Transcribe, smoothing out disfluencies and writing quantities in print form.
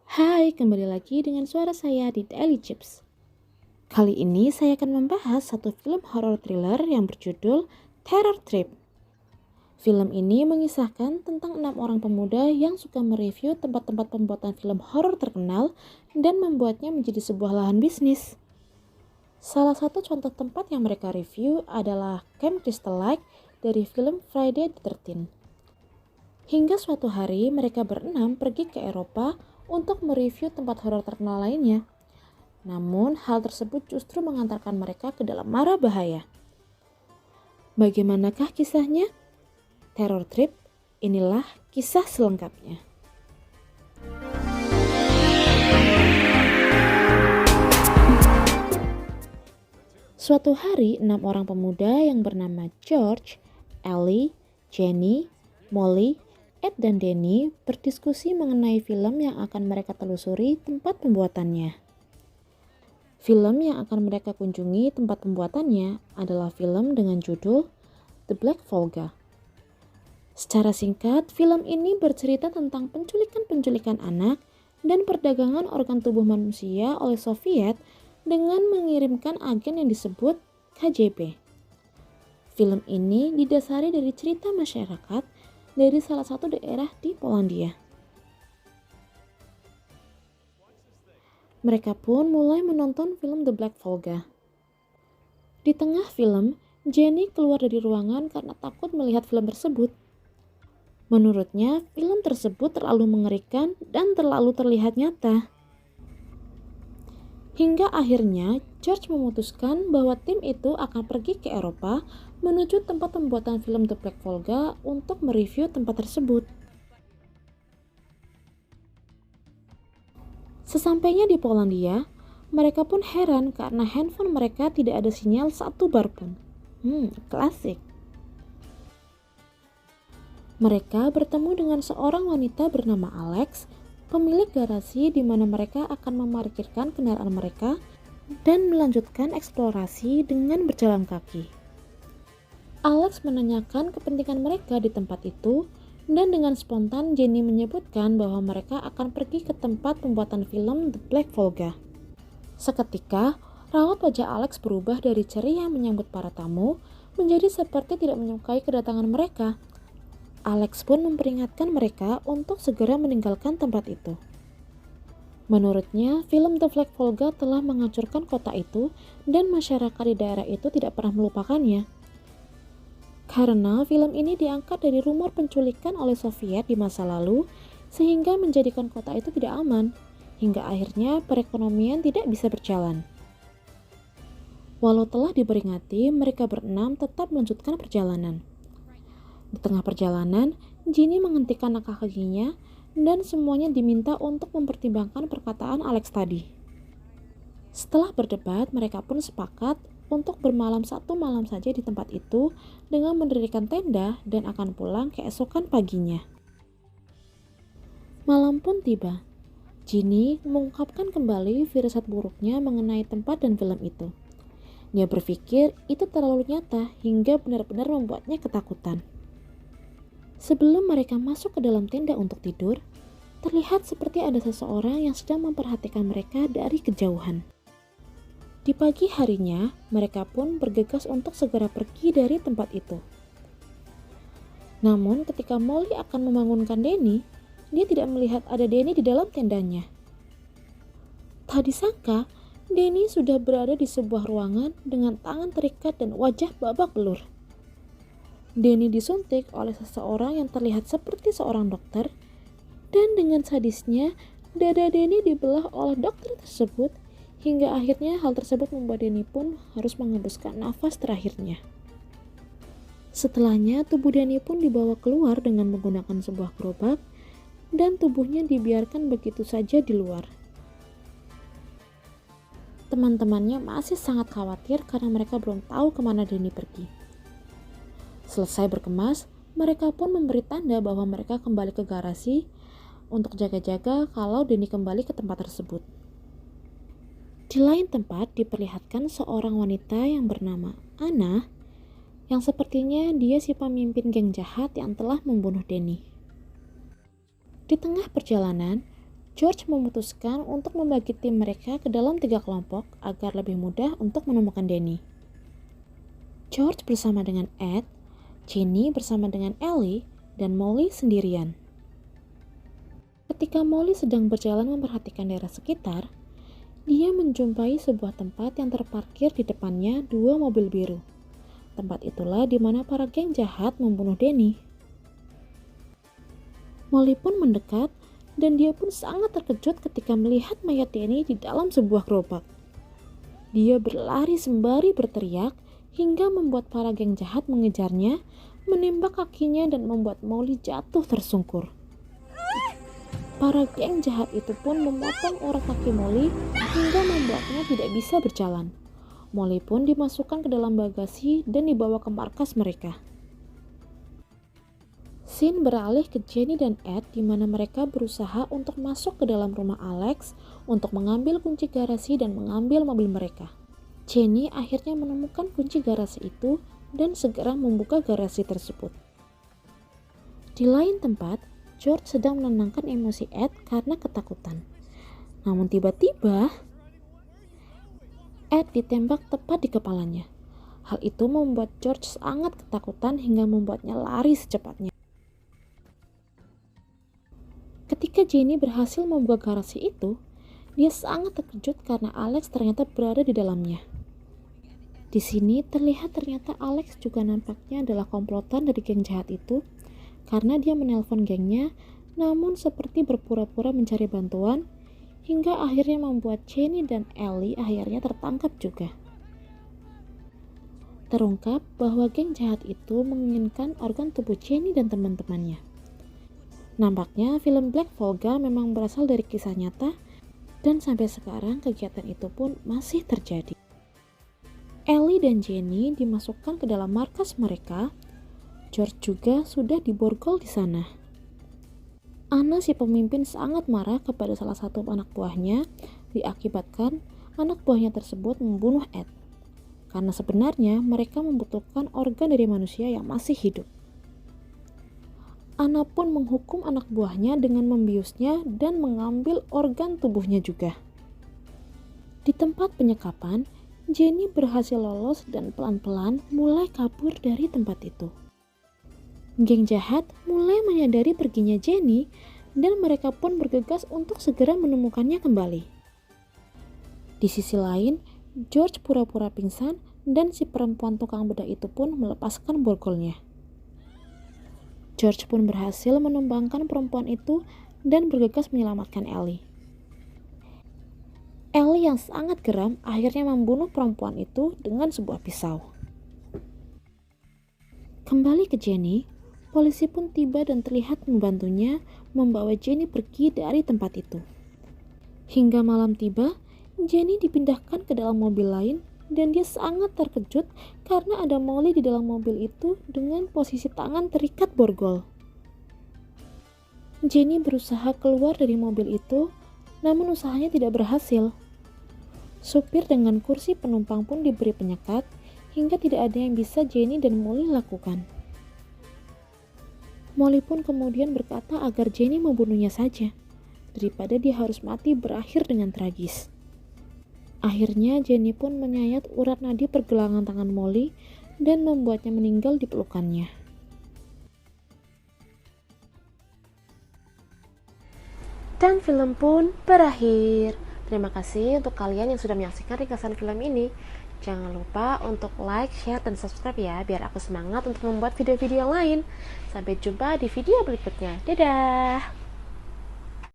Hai, kembali lagi dengan suara saya di Daily Chips. Kali ini saya akan membahas satu film horror thriller yang berjudul Terror Trip. Film ini mengisahkan tentang 6 orang pemuda yang suka mereview tempat-tempat pembuatan film horor terkenal dan membuatnya menjadi sebuah lahan bisnis. Salah satu contoh tempat yang mereka review adalah Camp Crystal Lake dari film Friday the 13th. Hingga suatu hari mereka berenam pergi ke Eropa untuk mereview tempat horor terkenal lainnya. Namun hal tersebut justru mengantarkan mereka ke dalam mara bahaya. Bagaimanakah kisahnya? Terror Trip, inilah kisah selengkapnya. Suatu hari, 6 orang pemuda yang bernama George, Ellie, Jenny, Molly, Ed dan Danny berdiskusi mengenai film yang akan mereka telusuri tempat pembuatannya. Film yang akan mereka kunjungi tempat pembuatannya adalah film dengan judul The Black Volga. Secara singkat, film ini bercerita tentang penculikan-penculikan anak dan perdagangan organ tubuh manusia oleh Soviet dengan mengirimkan agen yang disebut KGB. Film ini didasari dari cerita masyarakat dari salah satu daerah di Polandia. Mereka pun mulai menonton film The Black Volga. Di tengah film, Jenny keluar dari ruangan karena takut melihat film tersebut. Menurutnya, film tersebut terlalu mengerikan dan terlalu terlihat nyata. Hingga akhirnya, George memutuskan bahwa tim itu akan pergi ke Eropa menuju tempat pembuatan film The Black Volga untuk mereview tempat tersebut. Sesampainya di Polandia, mereka pun heran karena handphone mereka tidak ada sinyal satu bar pun. Klasik. Mereka bertemu dengan seorang wanita bernama Alex, pemilik garasi di mana mereka akan memarkirkan kendaraan mereka dan melanjutkan eksplorasi dengan berjalan kaki. Alex menanyakan kepentingan mereka di tempat itu, dan dengan spontan Jenny menyebutkan bahwa mereka akan pergi ke tempat pembuatan film The Black Volga. Seketika, raut wajah Alex berubah dari ceria menyambut para tamu menjadi seperti tidak menyukai kedatangan mereka. Alex pun memperingatkan mereka untuk segera meninggalkan tempat itu. Menurutnya, film The Black Volga telah menghancurkan kota itu dan masyarakat di daerah itu tidak pernah melupakannya. Karena film ini diangkat dari rumor penculikan oleh Soviet di masa lalu, sehingga menjadikan kota itu tidak aman, hingga akhirnya perekonomian tidak bisa berjalan. Walau telah diperingati, mereka berenam tetap melanjutkan perjalanan. Di tengah perjalanan, Ginny menghentikan langkah kakinya, dan semuanya diminta untuk mempertimbangkan perkataan Alex tadi. Setelah berdebat, mereka pun sepakat untuk bermalam satu malam saja di tempat itu dengan mendirikan tenda dan akan pulang keesokan paginya. Malam pun tiba. Ginny mengungkapkan kembali firasat buruknya mengenai tempat dan film itu. Dia berpikir itu terlalu nyata hingga benar-benar membuatnya ketakutan. Sebelum mereka masuk ke dalam tenda untuk tidur, terlihat seperti ada seseorang yang sedang memperhatikan mereka dari kejauhan. Di pagi harinya, mereka pun bergegas untuk segera pergi dari tempat itu. Namun ketika Molly akan membangunkan Danny, dia tidak melihat ada Danny di dalam tendanya. Tak disangka, Danny sudah berada di sebuah ruangan dengan tangan terikat dan wajah babak belur. Danny disuntik oleh seseorang yang terlihat seperti seorang dokter, dan dengan sadisnya, dada Danny dibelah oleh dokter tersebut. Hingga akhirnya hal tersebut membuat Danny pun harus menghembuskan nafas terakhirnya. Setelahnya, tubuh Danny pun dibawa keluar dengan menggunakan sebuah gerobak dan tubuhnya dibiarkan begitu saja di luar. Teman-temannya masih sangat khawatir karena mereka belum tahu kemana Danny pergi. Selesai berkemas, mereka pun memberi tanda bahwa mereka kembali ke garasi untuk jaga-jaga kalau Danny kembali ke tempat tersebut. Di lain tempat diperlihatkan seorang wanita yang bernama Anna, yang sepertinya dia si pemimpin geng jahat yang telah membunuh Danny. Di tengah perjalanan, George memutuskan untuk membagi tim mereka ke dalam 3 kelompok agar lebih mudah untuk menemukan Danny. George bersama dengan Ed, Jenny bersama dengan Ellie, dan Molly sendirian. Ketika Molly sedang berjalan memperhatikan daerah sekitar, dia menjumpai sebuah tempat yang terparkir di depannya 2 mobil biru. Tempat itulah di mana para geng jahat membunuh Danny. Molly pun mendekat dan dia pun sangat terkejut ketika melihat mayat Danny di dalam sebuah gerobak. Dia berlari sembari berteriak hingga membuat para geng jahat mengejarnya, menembak kakinya dan membuat Molly jatuh tersungkur. Para geng jahat itu pun memotong urat kaki Molly hingga membuatnya tidak bisa berjalan. Molly pun dimasukkan ke dalam bagasi dan dibawa ke markas mereka. Scene beralih ke Jenny dan Ed di mana mereka berusaha untuk masuk ke dalam rumah Alex untuk mengambil kunci garasi dan mengambil mobil mereka. Jenny akhirnya menemukan kunci garasi itu dan segera membuka garasi tersebut. Di lain tempat, George sedang menenangkan emosi Ed karena ketakutan. Namun tiba-tiba, Ed ditembak tepat di kepalanya. Hal itu membuat George sangat ketakutan hingga membuatnya lari secepatnya. Ketika Jenny berhasil membuka garasi itu, dia sangat terkejut karena Alex ternyata berada di dalamnya. Di sini terlihat ternyata Alex juga nampaknya adalah komplotan dari geng jahat itu karena dia menelpon gengnya namun seperti berpura-pura mencari bantuan hingga akhirnya membuat Jenny dan Ellie akhirnya tertangkap juga. Terungkap bahwa geng jahat itu menginginkan organ tubuh Jenny dan teman-temannya. Nampaknya film Black Volga memang berasal dari kisah nyata dan sampai sekarang kegiatan itu pun masih terjadi. Ellie dan Jenny dimasukkan ke dalam markas mereka. George juga sudah diborgol di sana. Anna si pemimpin sangat marah kepada salah satu anak buahnya diakibatkan anak buahnya tersebut membunuh Ed. Karena sebenarnya mereka membutuhkan organ dari manusia yang masih hidup. Anna pun menghukum anak buahnya dengan membiusnya dan mengambil organ tubuhnya juga. Di tempat penyekapan, Jenny berhasil lolos dan pelan-pelan mulai kabur dari tempat itu. Geng jahat mulai menyadari perginya Jenny dan mereka pun bergegas untuk segera menemukannya kembali. Di sisi lain, George pura-pura pingsan dan si perempuan tukang bedah itu pun melepaskan borgolnya. George pun berhasil menumbangkan perempuan itu dan bergegas menyelamatkan Ellie. Ellie yang sangat geram akhirnya membunuh perempuan itu dengan sebuah pisau. Kembali ke Jenny, polisi pun tiba dan terlihat membantunya membawa Jenny pergi dari tempat itu. Hingga malam tiba, Jenny dipindahkan ke dalam mobil lain dan dia sangat terkejut karena ada Molly di dalam mobil itu dengan posisi tangan terikat borgol. Jenny berusaha keluar dari mobil itu, namun usahanya tidak berhasil. Supir dengan kursi penumpang pun diberi penyekat hingga tidak ada yang bisa Jenny dan Molly lakukan. Molly pun kemudian berkata agar Jenny membunuhnya saja, daripada dia harus mati berakhir dengan tragis. Akhirnya Jenny pun menyayat urat nadi pergelangan tangan Molly dan membuatnya meninggal di pelukannya. Dan film pun berakhir. Terima kasih untuk kalian yang sudah menyaksikan ringkasan film ini. Jangan lupa untuk like, share, dan subscribe ya, biar aku semangat untuk membuat video-video yang lain. Sampai jumpa di video berikutnya. Dadah!